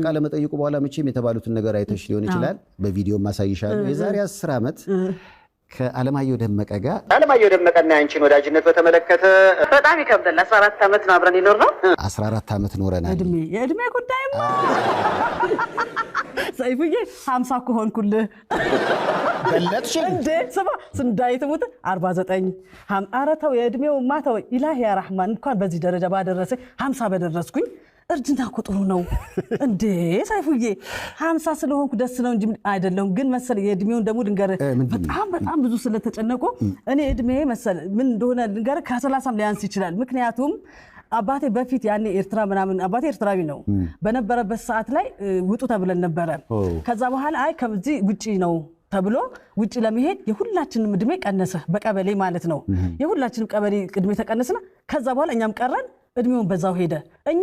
ቃለ መጠይቁ በኋላ መቼም የተባሉትን ነገር አይተሽ ሊሆን ይችላል በቪዲዮ ማሳይሻለሁ የዛሬ 10 ዓመት ከአለማየሁ ደመቀ ጋር አለማየሁ ደመቀና አንቺን ወዳጅነት በተመለከተ በጣም ይከብዳል 14 ዓመት ነው አብረን ይኖር ነው 14 ዓመት ኖረናል የእድሜ ጉዳይማ ሰይፉዬ 50 ከሆንኩል በለጥሽ እንዴ ሰባ ስንዳይተሙት 49 አራታው የእድሜው ማታው ኢላሂ ያ ረህማን እንኳን በዚህ ደረጃ ባደረሰ 50 በደረስኩኝ እርጅና ቁጥሩ ነው እንዴ ሰይፉዬ 50 ስለሆንኩ ደስ ነው እንጂ አይደለም ግን መሰለ የእድሜውን ደሞ ድንገር በጣም ብዙ ስለተጨነቁ እኔ እድሜ መሰለ ምን እንደሆነ ድንገር ከ30 ሊያንስ ይችላል ምክንያቱም አባቴ በፊት ያኔ ኤርትራ ምናምን አባቴ ኤርትራዊ ነው በነበረበት ሰዓት ላይ ውጡ ተብለን ነበር ከዛ በኋላ አይ ከዚህ ውጪ ነው ተብሎ ውጪ ለመሄድ የሁላችንም እድሜ ቀነሰ በቀበሌ ማለት ነው የሁላችንም ቀበሌ እድሜ ተቀነሰና ከዛ በኋላ እኛም ቀረን እድሜውን በዛው ሄደ እኛ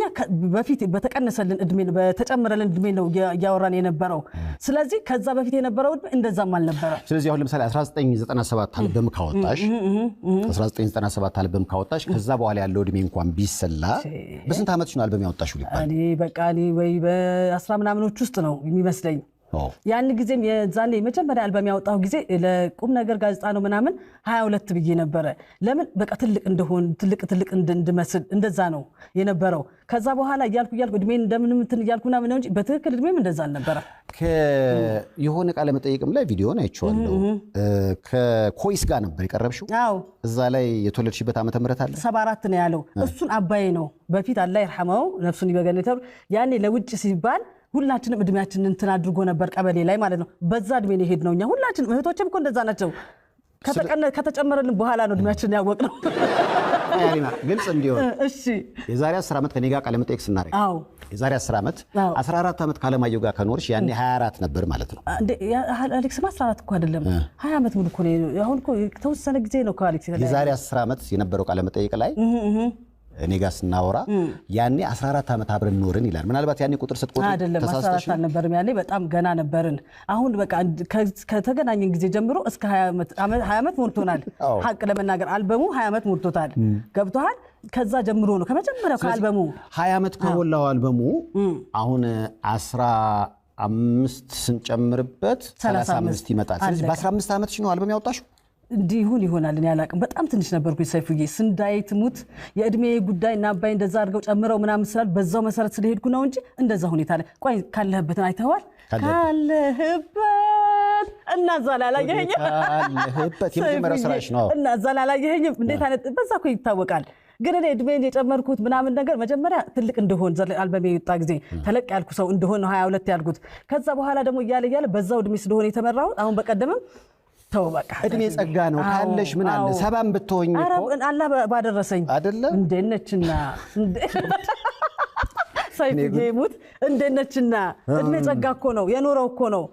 በፊት በተቀነሰልን እድሜ በተጨመረልን እድሜ ነው ያወራን የነበረው ስለዚህ ከዛ በፊት የነበረው እንደዛም አልነበረ ስለዚህ አሁን ለምሳሌ 1997 አልበም ካወጣሽ 1997 አልበም ካወጣሽ ከዛ በኋላ ያለው እድሜ እንኳን ቢሰላ በስንት ዓመትሽ ነው አልበም ያወጣሽው ሊባል እኔ በቃ እኔ ወይ በ10 ምናምኖች ውስጥ ነው የሚመስለኝ ያን ጊዜም የዛኔ መጀመሪያ አልበም ያወጣው ጊዜ ለቁም ነገር ጋዜጣ ነው ምናምን 22 ብዬ ነበር ለምን በቃ ትልቅ እንደሆን ትልቅ እንድመስል እንደዛ ነው የነበረው ከዛ በኋላ እያልኩ እድሜን እንደምንም እንትን እያልኩና ምን ነው እንጂ በትክክል እድሜም እንደዛ አልነበረ የሆነ ቃለ መጠይቅም ላይ ቪዲዮን አይቼዋለሁ ከኮይስ ጋር ነበር የቀረብሽው አዎ እዛ ላይ የተወለድሽበት ዓመተ ምህረት አለ 74 ነው ያለው እሱን አባዬ ነው በፊት አላህ ይርሐመው ነፍሱን ይበገነው ያኔ ለውጭ ሲባል ሁላችንም እድሜያችንን እንትን አድርጎ ነበር ቀበሌ ላይ ማለት ነው በዛ እድሜ ነው ሄድነውኛ ሁላችንም እህቶችም እኮ እንደዛ ናቸው ከተጨመረልን በኋላ ነው እድሜያችንን ያወቅነው ያሊማ ግልጽ እንዲሆን እሺ የዛሬ 10 ዓመት ከኔ ጋር ቃለ መጠይቅ ስናረግ አዎ የዛሬ 10 ዓመት 14 ዓመት ካለማየሁ ጋር ከኖርሽ ያኔ 24 ነበር ማለት ነው እንዴ አሌክስ 14 እኮ አይደለም 20 ዓመት ሙሉ እኮ ነው አሁን እኮ ተወሰነ ጊዜ ነው አሌክስ የዛሬ 10 ዓመት የነበረው ቃለ መጠይቅ ላይ እኔ ጋር ስናወራ ያኔ 14 ዓመት አብረን ኖርን ይላል ምናልባት ያኔ ቁጥር ስትቆጥሩ አይደለም 14 አልነበርም ያኔ በጣም ገና ነበርን አሁን በቃ ከተገናኘን ጊዜ ጀምሮ እስከ 20 ዓመት ሞልቶናል ሐቅ ለመናገር አልበሙ 20 ዓመት ሞልቶታል ገብቷል ከዛ ጀምሮ ነው ከመጀመሪያው ከአልበሙ 20 ዓመት ከሞላው አልበሙ አሁን 15 ስንጨምርበት 35 ይመጣል ስለዚህ በ15 ዓመትሽ ነው አልበም ያወጣሽው እንዲሁን ይሆናል እኔ አላቅም በጣም ትንሽ ነበርኩኝ ሰይፉዬ ስንዳይት ሙት የእድሜ ጉዳይና አባይ እንደዛ አድርገው ጨምረው ምናምን ስላል በዛው መሰረት ስለሄድኩ ነው እንጂ እንደዛ ሁኔታ ላይ ቆይ ካለህበት አይተዋል ካለህበት እና ዛላላየኝ ካለህበት የመጀመሪያው ስራሽ ነው እና ዛላላየኝ እንዴት አይነት በዛ እኮ ይታወቃል ግን እኔ እድሜን የጨመርኩት ምናምን ነገር መጀመሪያ ትልቅ እንደሆን አልበም የወጣ ጊዜ ተለቅ ያልኩ ሰው እንደሆነ 22 ያልኩት ከዛ በኋላ ደግሞ እያለ በዛው እድሜ ስለሆነ የተመራው አሁን በቀደምም ተወበቃ እድሜ ጸጋ ነው ካለሽ ምን አለ ሰባም ብትሆኝ እኮ አላህ ባደረሰኝ አይደለም እንደነችና ሰይፉ ይሙት እንደነችና እድሜ ጸጋ እኮ ነው የኖረው እኮ ነው